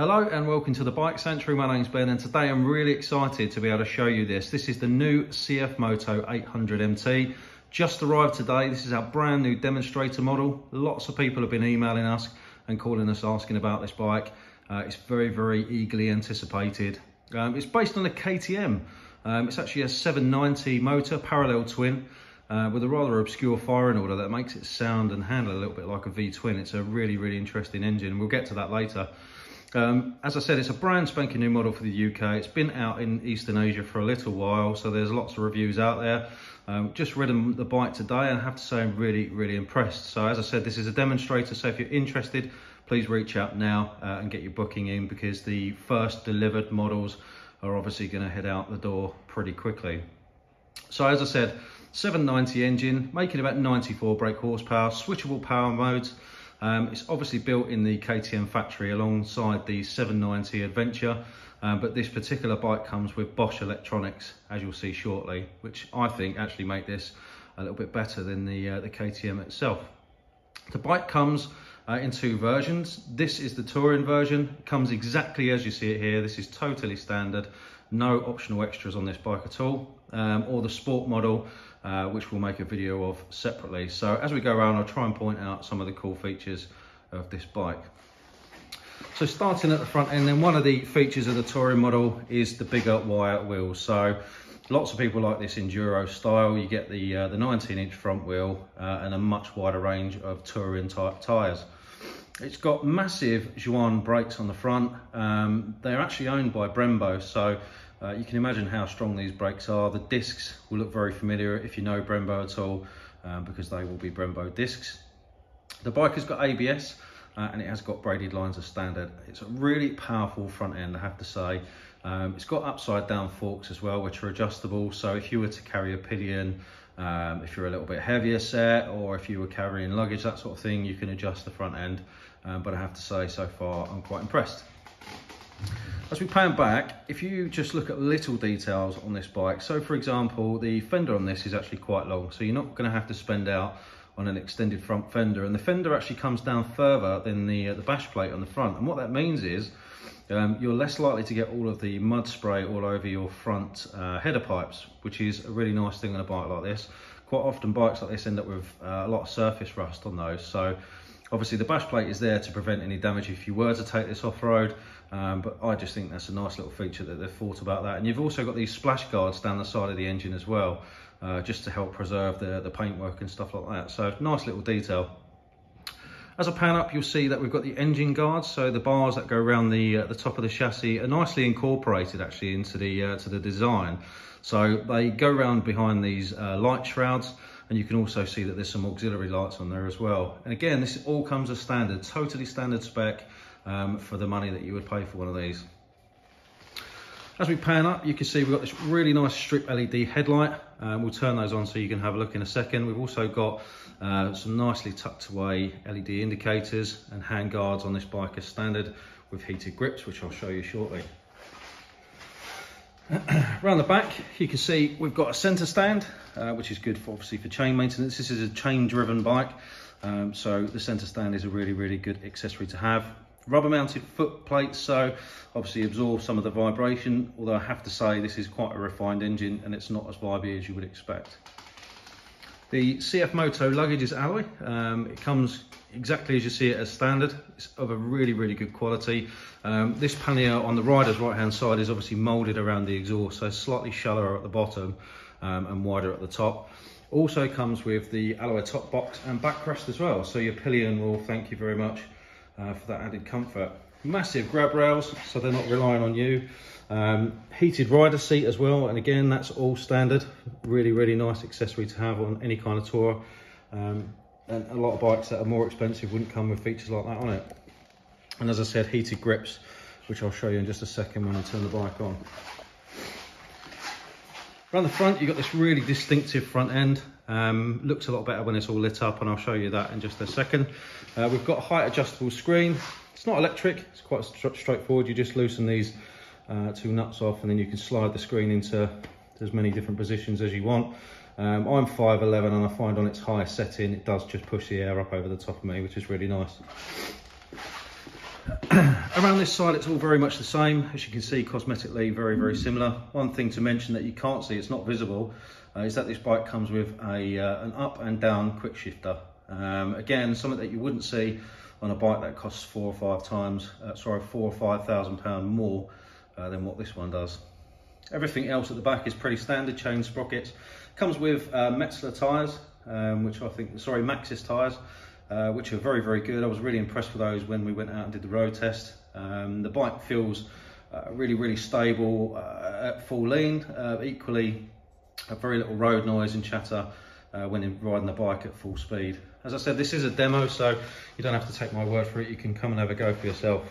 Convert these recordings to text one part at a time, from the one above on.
Hello and welcome to the Bike Sanctuary. My name's Ben and today I'm really excited to be able to show you this. This is the new CFMOTO 800MT. Just arrived today. This is our brand new demonstrator model. Lots of people have been emailing us and calling us asking about this bike. It's very eagerly anticipated. It's based on a KTM. It's actually a 790 motor, parallel twin, with a rather obscure firing order that makes it sound and handle a little bit like a V-twin. It's a really interesting engine. We'll get to that later. As I said, it's a brand spanking new model for the UK. It's been out in Eastern Asia for a little while, so there's lots of reviews out there. Just ridden the bike today and I have to say I'm really impressed. So as I said, this is a demonstrator, so if you're interested, please reach out now and get your booking in, because the first delivered models are obviously going to head out the door pretty quickly. So as I said, 790 engine, making about 94 brake horsepower, switchable power modes. It's obviously built in the KTM factory alongside the 790 Adventure, but this particular bike comes with Bosch electronics, as you'll see shortly, which I think actually make this a little bit better than the KTM itself. The bike comes in two versions. This is the touring version. It comes exactly as you see it here. This is totally standard, no optional extras on this bike at all, or the sport model, which we'll make a video of separately. So as we go around, I'll try and point out some of the cool features of this bike. So starting at the front end, then one of the features of the touring model is the bigger wire wheels. So lots of people like this enduro style. You get the 19-inch front wheel and a much wider range of touring type tyres. It's got massive Juan brakes on the front. They're actually owned by Brembo, so you can imagine how strong these brakes are. The discs will look very familiar if you know Brembo at all, because they will be Brembo discs. The bike has got ABS and it has got braided lines as standard. It's a really powerful front end, I have to say. It's got upside down forks as well, which are adjustable. So if you were to carry a pillion, if you're a little bit heavier set, or if you were carrying luggage, that sort of thing, you can adjust the front end. But I have to say, so far, I'm quite impressed. As we pan back, if you just look at little details on this bike, so for example, the fender on this is actually quite long, so you're not going to have to spend out on an extended front fender, and the fender actually comes down further than the bash plate on the front, and what that means is you're less likely to get all of the mud spray all over your front header pipes, which is a really nice thing on a bike like this. Quite often bikes like this end up with a lot of surface rust on those, so obviously the bash plate is there to prevent any damage if you were to take this off-road, but I just think that's a nice little feature that they've thought about that. And you've also got these splash guards down the side of the engine as well, just to help preserve the paintwork and stuff like that. So nice little detail. As I pan up, you'll see that we've got the engine guards, so the bars that go around the top of the chassis are nicely incorporated actually into the design. So they go around behind these light shrouds, and you can also see that there's some auxiliary lights on there as well. And again, this all comes as standard, totally standard spec for the money that you would pay for one of these. As we pan up, you can see we've got this really nice strip LED headlight. We'll turn those on so you can have a look in a second. We've also got some nicely tucked away LED indicators and hand guards on this bike as standard, with heated grips, which I'll show you shortly. Around the back, you can see we've got a centre stand, which is good for obviously for chain maintenance. This is a chain driven bike, so the centre stand is a really good accessory to have. Rubber mounted foot plates, so obviously absorb some of the vibration, although I have to say this is quite a refined engine and it's not as vibey as you would expect. The CFMOTO luggage is alloy. It comes exactly as you see it as standard. It's of a really good quality. This pannier on the rider's right hand side is obviously moulded around the exhaust, so slightly shallower at the bottom and wider at the top. Also comes with the alloy top box and backrest as well, so your pillion will thank you very much for that added comfort. Massive grab rails, so they're not relying on you. Heated rider seat as well, and again that's all standard. Really nice accessory to have on any kind of tour, and a lot of bikes that are more expensive wouldn't come with features like that on it. And as I said, heated grips, which I'll show you in just a second when I turn the bike on. Around the front, you've got this really distinctive front end. Looks a lot better when it's all lit up, and I'll show you that in just a second. We've got a height adjustable screen. It's not electric, it's quite straightforward. You just loosen these two nuts off, and then you can slide the screen into as many different positions as you want. I'm 5'11", and I find on its highest setting, it does just push the air up over the top of me, which is really nice. Around this side, it's all very much the same. As you can see, cosmetically, very, very similar. One thing to mention that you can't see, it's not visible, is that this bike comes with an up and down quick shifter. Again, something that you wouldn't see on a bike that costs £4 or £5,000 more than what this one does. Everything else at the back is pretty standard, chain sprockets. Comes with Metzler tyres, Maxxis tyres, which are very, very good. I was really impressed with those when we went out and did the road test. The bike feels really, really stable at full lean. Equally, very little road noise and chatter when riding the bike at full speed. As I said, this is a demo, so you don't have to take my word for it. You can come and have a go for yourself.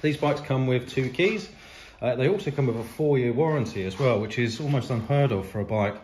These bikes come with 2 keys. They also come with a 4-year warranty as well, which is almost unheard of for a bike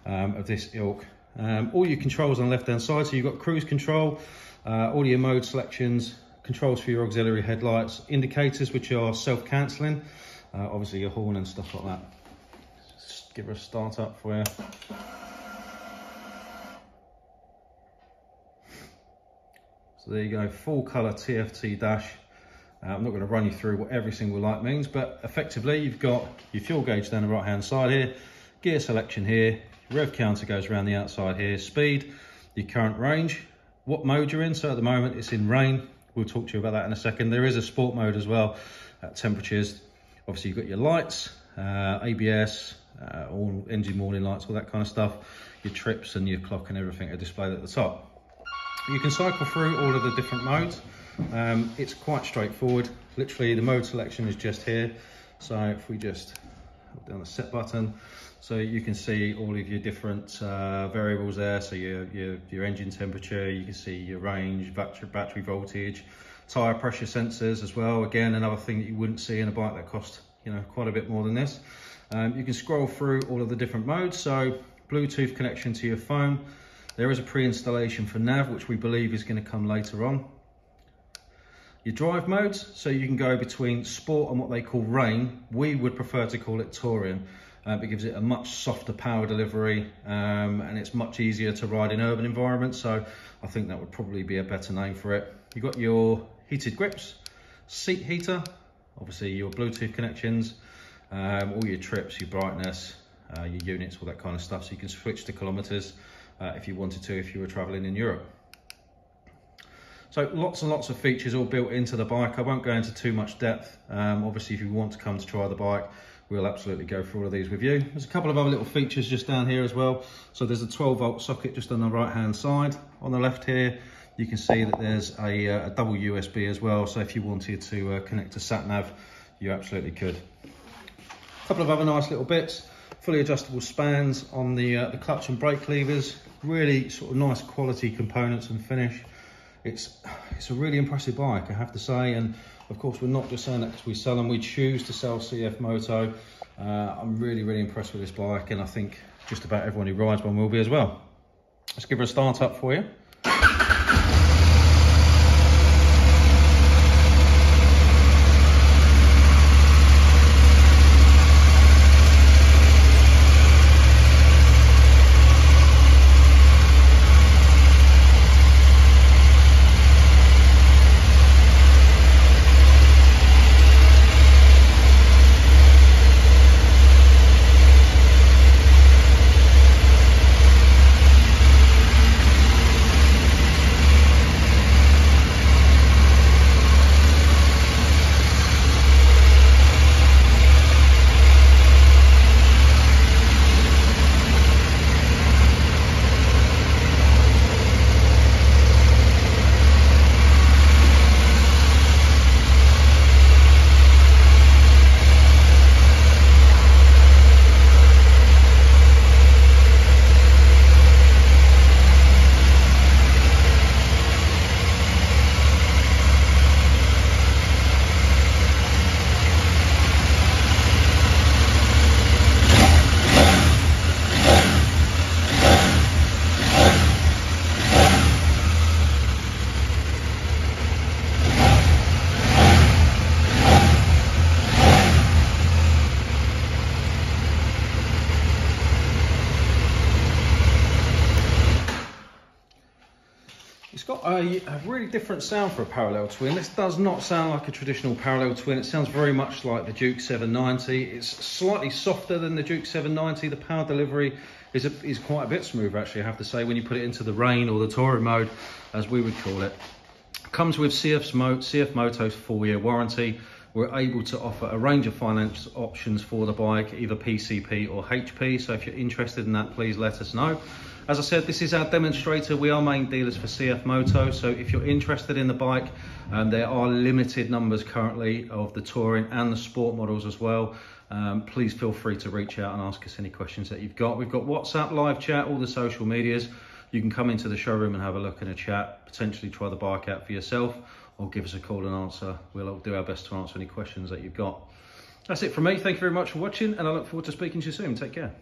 of this ilk. All your controls on the left hand side, so you've got cruise control, all your mode selections, controls for your auxiliary headlights, indicators which are self-cancelling, obviously your horn and stuff like that. Just give her a start up for you. So there you go, full colour TFT dash. I'm not going to run you through what every single light means, but effectively you've got your fuel gauge down the right hand side here, gear selection here, rev counter goes around the outside here, speed, your current range, what mode you're in. So at the moment it's in rain. We'll talk to you about that in a second. There is a sport mode as well at temperatures. Obviously you've got your lights, ABS, all engine warning lights, all that kind of stuff. Your trips and your clock and everything are displayed at the top. You can cycle through all of the different modes. It's quite straightforward. Literally the mode selection is just here. So if we just hold down the set button, so you can see all of your different variables there. So your engine temperature, you can see your range, battery voltage, tyre pressure sensors as well. Again, another thing that you wouldn't see in a bike that costs, you know, quite a bit more than this. You can scroll through all of the different modes. So Bluetooth connection to your phone. There is a pre-installation for nav, which we believe is going to come later on. Your drive modes, so you can go between sport and what they call rain. We would prefer to call it touring. It gives it a much softer power delivery, and it's much easier to ride in urban environments. So I think that would probably be a better name for it. You've got your heated grips, seat heater, obviously your Bluetooth connections, all your trips, your brightness, your units, all that kind of stuff. So you can switch to kilometers if you wanted to, if you were traveling in Europe. So lots and lots of features all built into the bike. I won't go into too much depth. Obviously, if you want to come to try the bike, we'll absolutely go through all of these with you. There's a couple of other little features just down here as well. So there's a 12-volt socket just on the right-hand side. On the left here, you can see that there's a double USB as well. So if you wanted to connect to sat-nav, you absolutely could. A couple of other nice little bits. Fully adjustable spans on the clutch and brake levers. Really sort of nice quality components and finish. It's a really impressive bike, I have to say, and of course we're not just saying that because we sell them, we choose to sell CFMOTO. I'm really, really impressed with this bike, and I think just about everyone who rides one will be as well. Let's give her a start up for you. a really different sound for a parallel twin. This does not sound like a traditional parallel twin. It sounds very much like the Duke 790. It's slightly softer than the Duke 790. The power delivery is quite a bit smoother, actually, I have to say, when you put it into the rain or the touring mode, as we would call it. Comes with CFMOTO's 4-year warranty. We're able to offer a range of finance options for the bike, either PCP or HP. So if you're interested in that, please let us know. As I said, this is our demonstrator. We are main dealers for CFMOTO. So if you're interested in the bike, there are limited numbers currently of the touring and the sport models as well. Please feel free to reach out and ask us any questions that you've got. We've got WhatsApp, live chat, all the social medias. You can come into the showroom and have a look and a chat, potentially try the bike out for yourself, or give us a call and answer. We'll do our best to answer any questions that you've got. That's it from me. Thank you very much for watching, and I look forward to speaking to you soon. Take care.